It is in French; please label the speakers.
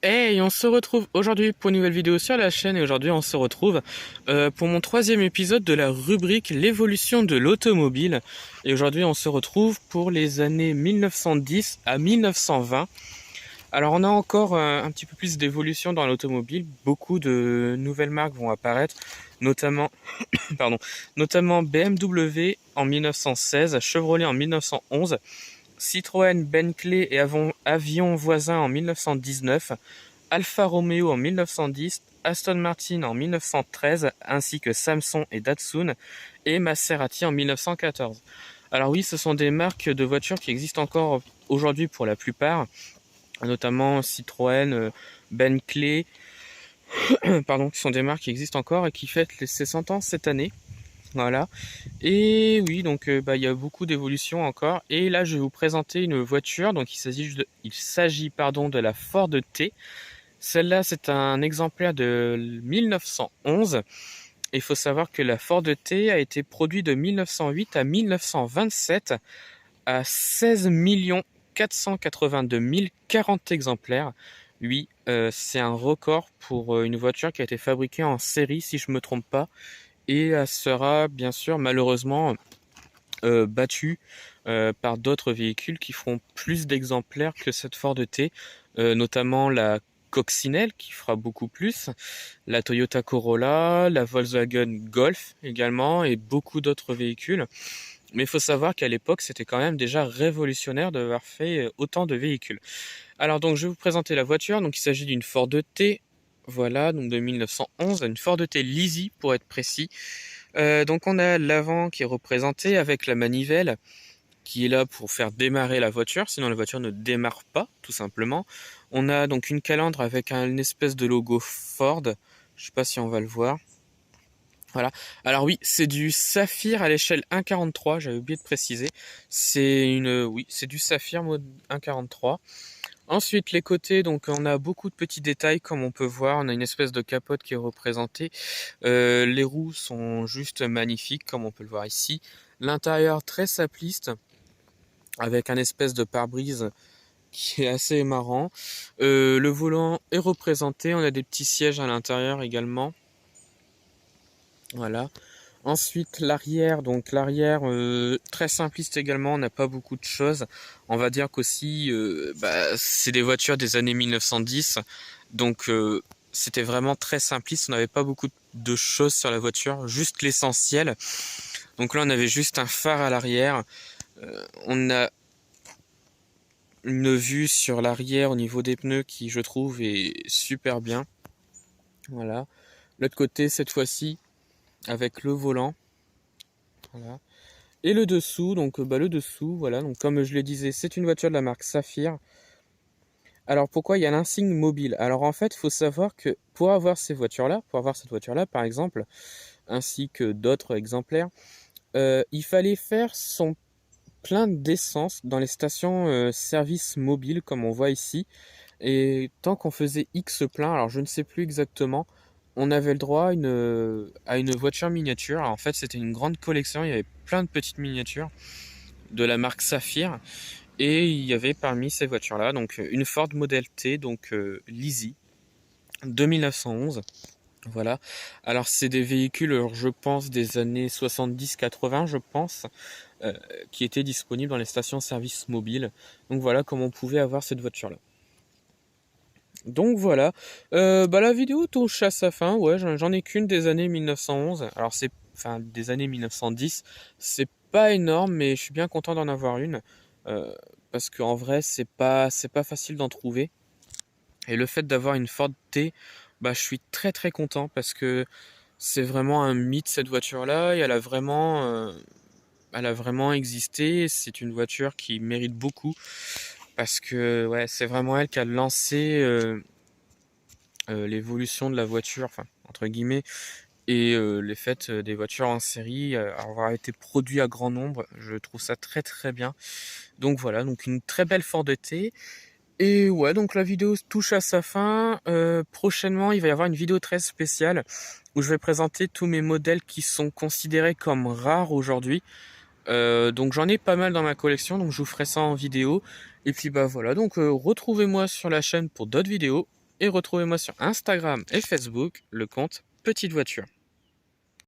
Speaker 1: Hey, on se retrouve aujourd'hui pour une nouvelle vidéo sur la chaîne et aujourd'hui on se retrouve pour mon troisième épisode de la rubrique l'évolution de l'automobile et aujourd'hui on se retrouve pour les années 1910 à 1920. Alors on a encore un petit peu plus d'évolution dans l'automobile, beaucoup de nouvelles marques vont apparaître, notamment, notamment BMW en 1916, Chevrolet en 1911, Citroën, Bentley et Avion Voisin en 1919, Alfa Romeo en 1910, Aston Martin en 1913, ainsi que Samsung et Datsun, et Maserati en 1914. Alors oui, ce sont des marques de voitures qui existent encore aujourd'hui pour la plupart, notamment Citroën, Bentley, qui sont des marques qui existent encore et qui fêtent ses 100 ans cette année. Voilà. Et oui, donc il y a beaucoup d'évolutions encore. Et là, je vais vous présenter une voiture. Donc il s'agit de la Ford T. Celle-là, c'est un exemplaire de 1911. Il faut savoir que la Ford T a été produite de 1908 à 1927 à 16 482 040 exemplaires. Oui, c'est un record pour une voiture qui a été fabriquée en série, si je ne me trompe pas. Et elle sera bien sûr malheureusement battue par d'autres véhicules qui feront plus d'exemplaires que cette Ford T, notamment la Coccinelle qui fera beaucoup plus, la Toyota Corolla, la Volkswagen Golf également et beaucoup d'autres véhicules. Mais il faut savoir qu'à l'époque, c'était quand même déjà révolutionnaire d'avoir fait autant de véhicules. Alors donc, je vais vous présenter la voiture. Donc, il s'agit d'une Ford T, voilà, donc de 1911, une Ford T Lizzie pour être précis. Donc, on a l'avant qui est représenté avec la manivelle qui est là pour faire démarrer la voiture, sinon la voiture ne démarre pas, tout simplement. On a donc une calandre avec une espèce de logo Ford. Je sais pas si on va le voir. Voilà. Alors oui, c'est du saphir à l'échelle 1,43, j'avais oublié de préciser. C'est du saphir mode 1,43. Ensuite, les côtés, donc on a beaucoup de petits détails comme on peut voir. On a une espèce de capote qui est représentée. Les roues sont juste magnifiques comme on peut le voir ici. L'intérieur très simpliste avec un espèce de pare-brise qui est assez marrant. Le volant est représenté. On a des petits sièges à l'intérieur également. Voilà. Ensuite, l'arrière, donc l'arrière très simpliste également, on n'a pas beaucoup de choses. On va dire qu'aussi, c'est des voitures des années 1910, donc c'était vraiment très simpliste. On n'avait pas beaucoup de choses sur la voiture, juste l'essentiel. Donc là, on avait juste un phare à l'arrière. On a une vue sur l'arrière au niveau des pneus qui, je trouve, est super bien. Voilà. L'autre côté, cette fois-ci, avec le volant. Voilà. Et le dessous, donc le dessous, voilà, donc comme je le disais, c'est une voiture de la marque Saphir. Alors pourquoi il y a l'insigne mobile? Alors en fait, il faut savoir que pour avoir cette voiture-là par exemple, ainsi que d'autres exemplaires, il fallait faire son plein d'essence dans les stations service mobile comme on voit ici. Et tant qu'on faisait X plein, alors je ne sais plus exactement, on avait le droit à une voiture miniature. Alors, en fait, c'était une grande collection, il y avait plein de petites miniatures de la marque Saphir. Et il y avait parmi ces voitures-là, donc une Ford Model T, donc Lizzie, de 1911. Voilà. Alors c'est des véhicules, alors, je pense, des années 70-80, je pense, qui étaient disponibles dans les stations-service mobiles. Donc voilà comment on pouvait avoir cette voiture-là. Donc voilà, la vidéo touche à sa fin, ouais, j'en ai qu'une des années 1911, alors des années 1910, c'est pas énorme, mais je suis bien content d'en avoir une, euh, parce qu'en vrai, c'est pas facile d'en trouver, et le fait d'avoir une Ford T, je suis très très content, parce que c'est vraiment un mythe cette voiture-là, et elle a vraiment existé, c'est une voiture qui mérite beaucoup, parce que ouais, c'est vraiment elle qui a lancé l'évolution de la voiture, enfin entre guillemets, et les faits des voitures en série avoir été produits à grand nombre, je trouve ça très très bien. Donc voilà, donc une très belle Ford T. Et ouais, donc la vidéo touche à sa fin. Prochainement, il va y avoir une vidéo très spéciale où je vais présenter tous mes modèles qui sont considérés comme rares aujourd'hui. Donc j'en ai pas mal dans ma collection, donc je vous ferai ça en vidéo. Et puis voilà, donc retrouvez-moi sur la chaîne pour d'autres vidéos. et retrouvez-moi sur Instagram et Facebook, le compte Petite Voiture.